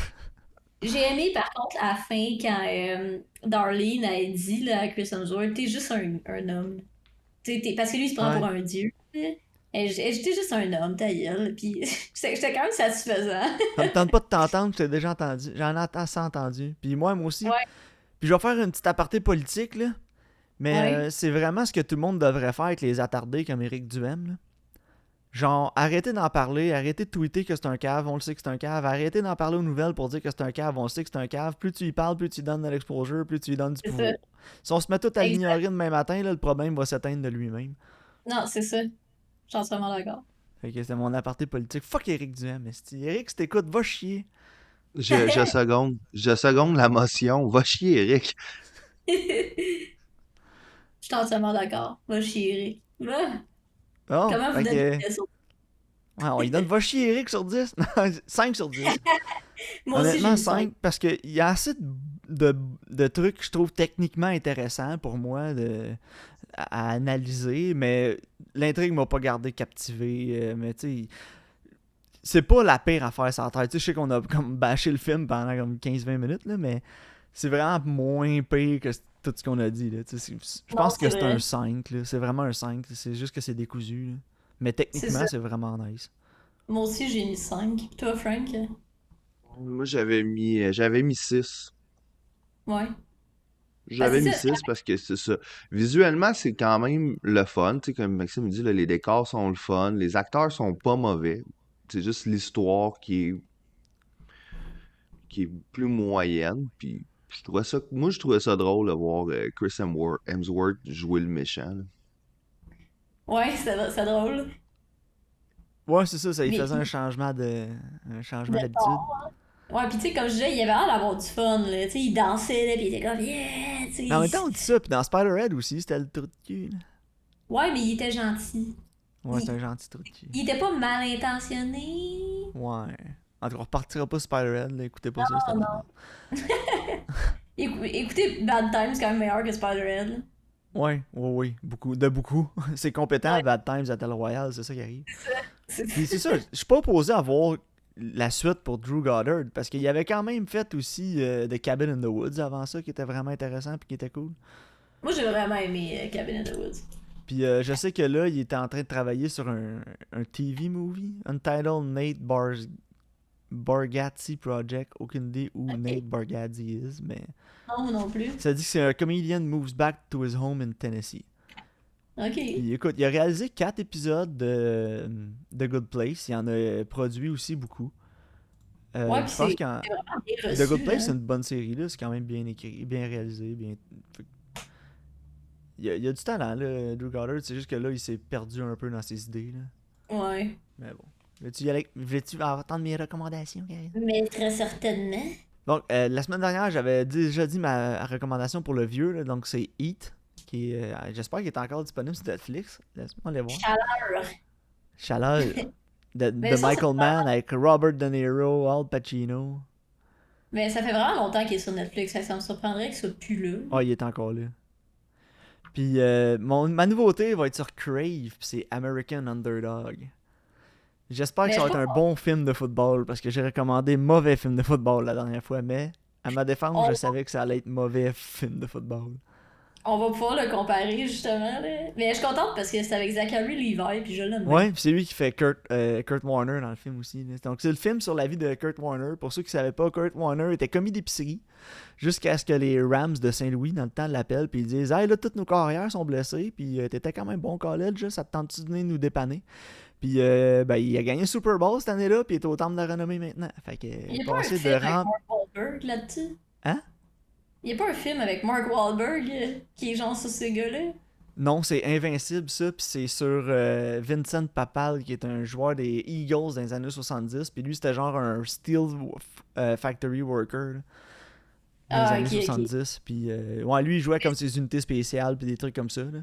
J'ai aimé par contre à la fin quand Darlene a dit là, à Chris Hemsworth, t'es juste un homme. Parce que lui, il se prend pour Ouais. un dieu. J'étais juste un homme, ta gueule. Puis j'étais quand même satisfaisant. Ça me tente pas de t'entendre, je t'ai déjà entendu. J'en ai assez entendu. Puis moi aussi. Ouais, Puis je vais faire une petite aparté politique, là. Mais ouais. c'est vraiment ce que tout le monde devrait faire avec les attardés comme Éric Duhem, là. Genre, arrêtez d'en parler, arrêtez de tweeter que c'est un cave, on le sait que c'est un cave, arrêtez d'en parler aux nouvelles pour dire que c'est un cave, on le sait que c'est un cave. Plus tu y parles, plus tu lui donnes de l'exposure, plus tu lui donnes du C'est pouvoir. ça. Si on se met tout à Exact. l'ignorer demain matin, là, le problème va s'éteindre de lui-même. Non, c'est ça. Je suis entièrement d'accord. Fait que c'est mon aparté politique. Fuck Éric Duhem, esti. Éric, si t'écoutes, va chier. Je seconde la motion. Va chier, Eric. Je suis entièrement d'accord. Va chier, Eric. Va. Bon, Comment vous fait donnez que. ça? Ouais, on lui donne va chier Eric sur 10. 5 sur 10. Moi aussi, j'ai Honnêtement, mis 5. 5, parce qu'il y a assez de trucs que je trouve techniquement intéressants pour moi à analyser, mais l'intrigue m'a pas gardé captivé. Mais tu sais, c'est pas la pire affaire sur la Terre. Tu sais, je sais qu'on a comme bâché le film pendant comme 15-20 minutes, là, mais c'est vraiment moins pire que tout ce qu'on a dit. Là. Tu sais, je Non, pense que c'est c'est un vrai. 5. Là. C'est vraiment un 5. C'est juste que c'est décousu. Là. Mais C'est techniquement, ça. c'est vraiment nice. Moi aussi, j'ai mis 5. Toi, Frank? Moi, j'avais mis 6. Ouais. Ah, J'avais c'est mis ça. 6 parce que c'est ça. Visuellement, c'est quand même le fun. Tu sais, comme Maxime me dit, là, les décors sont le fun. Les acteurs sont pas mauvais. C'est juste l'histoire qui est plus moyenne. Puis moi, je trouvais ça drôle de voir Chris Hemsworth jouer le méchant. Là. Ouais, c'est drôle. Ouais, c'est ça, ça y Mais faisait un changement de d'habitude. Ouais, puis tu sais, comme je disais, il avait l'air d'avoir du fun, là. Tu sais, il dansait, là, puis il était comme, yeah! Tu sais, Mais en même temps, on dit ça, puis dans Spider-Head aussi, c'était le trou de cul. Là. Ouais, mais il était gentil. Ouais, c'est Il, un gentil trou de cul. il était pas mal intentionné. Ouais. En tout cas, on repartira pas Spider-Head, là, écoutez pas ça, Non, c'était non. vraiment. Écoutez, Bad Times, c'est quand même meilleur que Spider-Man, là. Ouais, oui, beaucoup, de beaucoup. C'est compétent à Ouais, Bad Times à Battle Royale, c'est ça qui arrive. c'est Puis c'est ça, je suis pas opposé à voir la suite pour Drew Goddard, parce qu'il avait quand même fait aussi The Cabin in the Woods avant ça, qui était vraiment intéressant puis qui était cool. Moi, j'ai vraiment aimé Cabin in the Woods. Puis je sais que là, il était en train de travailler sur un TV movie, Untitled Nate Bargatze Project. Aucune idée où Ok. Nate Bargatze is, mais Non, moi non plus. ça dit que c'est un comedian moves back to his home in Tennessee. Ok. Puis écoute, il a réalisé 4 épisodes de The Good Place. Il en a produit aussi beaucoup. Ouais, puis Je pense c'est qu'en c'est vraiment bien The Good reçu, Place, c'est hein. une bonne série, là. C'est quand même bien écrit, bien réalisé, bien. Fait que il y a du talent, là, Drew Goddard. C'est juste que là, il s'est perdu un peu dans ses idées, là. Ouais. Mais bon. Veux-tu entendre mes recommandations, Karine? Mais très certainement. Donc, la semaine dernière, j'avais déjà dit ma recommandation pour le vieux, là, donc c'est Heat, qui est, j'espère qu'il est encore disponible sur Netflix. Laisse-moi aller voir. Chaleur. Chaleur Mais de ça Michael Mann avec Robert De Niro, Al Pacino. Mais ça fait vraiment longtemps qu'il est sur Netflix. Ça me surprendrait qu'il soit plus là. Ah, il est encore là. Puis ma nouveauté va être sur Crave, puis c'est American Underdog. J'espère que Mais ça je va être pense un bon film de football, parce que j'ai recommandé mauvais film de football la dernière fois, mais à ma défense, je savais que ça allait être mauvais film de football. On va pouvoir le comparer, justement, là. Mais je suis contente parce que c'est avec Zachary Levi, puis je l'aime bien. Ouais, puis c'est lui qui fait Kurt Warner dans le film aussi. Là. Donc c'est le film sur la vie de Kurt Warner. Pour ceux qui ne savaient pas, Kurt Warner était commis d'épicerie jusqu'à ce que les Rams de Saint-Louis, dans le temps, l'appellent puis ils disent « Hey, là, toutes nos carrières sont blessées, puis t'étais quand même bon college, ça te tente-tu de venir nous dépanner? » Puis ben, il a gagné le Super Bowl cette année-là, puis il est au temple de la renommée maintenant. Fait que Il il n'y est a pas un passé de film avec rang... Mark Wahlberg là-dessus? Hein? Il n'y a pas un film avec Mark Wahlberg qui est genre sur ce gars-là? Non, c'est Invincible, ça, puis c'est sur Vincent Papal, qui est un joueur des Eagles dans les années 70, puis lui, c'était genre un steel factory worker là, dans les Ah, années ok, ok. 70, puis ouais, lui, il jouait comme ses unités spéciales, puis des trucs comme ça, là.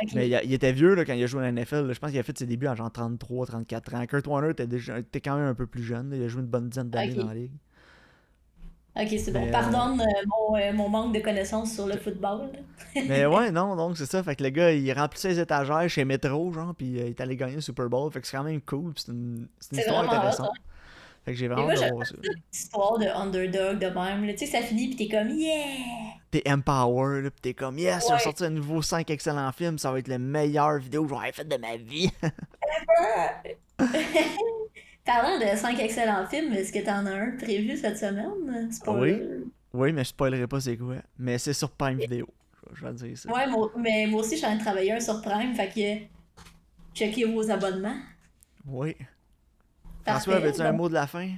Ok. Mais il était vieux là, quand il a joué à la NFL, là. Je pense qu'il a fait ses débuts à genre 33, 34 ans. Kurt Warner était quand même un peu plus jeune, là. Il a joué une bonne dizaine d'années Ok. dans la ligue. Ok, c'est bon. Mais, Pardonne mon manque de connaissances sur le football. mais ouais, non, donc c'est ça. Fait que le gars, il remplissait les étagères chez Metro, genre, puis il est allé gagner le Super Bowl. Fait que c'est quand même cool, puis c'est une C'est histoire vraiment hot, intéressante. hein. Fait que j'ai Et vraiment moi, hâte de j'aime voir ça. cette histoire de underdog de même. Là. Tu sais, ça finit pis t'es comme yeah! T'es empowered, là, pis t'es comme yes, il va Ouais. sortir un nouveau 5 excellents films, ça va être la meilleure vidéo que j'aurais faite de ma vie. Parlant de 5 excellents films, est-ce que t'en as un prévu cette semaine? Ah oui? Spoiler. Oui, mais je spoilerai pas c'est quoi. Mais c'est sur Prime Video. Je vais te dire ça. Ouais, mais moi aussi, je suis en train de travailler un sur Prime, fait que checkez vos abonnements. Oui. François, Parfait. avais-tu un mot de la fin?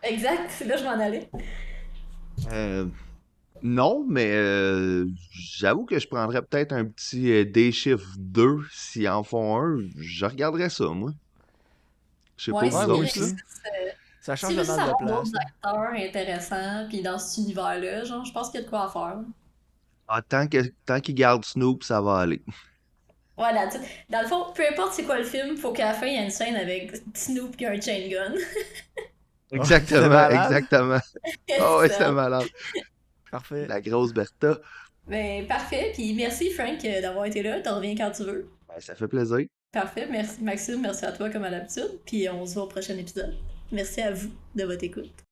Exact, là, je m'en allais. Non, mais j'avoue que je prendrais peut-être un petit Day Shift 2 s'ils en font un. Je regarderais ça, moi. Je sais pas Ouais, vous Ouais, s'ils moi autres, aussi. là. Ça si change de réussissent mal à de avoir place. d'autres acteurs intéressants, puis dans cet univers-là, genre, je pense qu'il y a de quoi à faire. Ah, tant qu'ils gardent Snoop, ça va aller. Voilà, tu sais, dans le fond, peu importe c'est quoi le film, faut qu'à la fin, il y ait une scène avec Snoop qui a un chain gun. Oh, c'est Exactement, malade. exactement. Oh, ouais, C'est c'est ça. malade. Parfait. La grosse Bertha. Ben, parfait. Puis merci, Frank, d'avoir été là. T'en reviens quand tu veux. Ben, ça fait plaisir. Parfait. Merci, Maxime. Merci à toi, comme à l'habitude. Puis on se voit au prochain épisode. Merci à vous de votre écoute.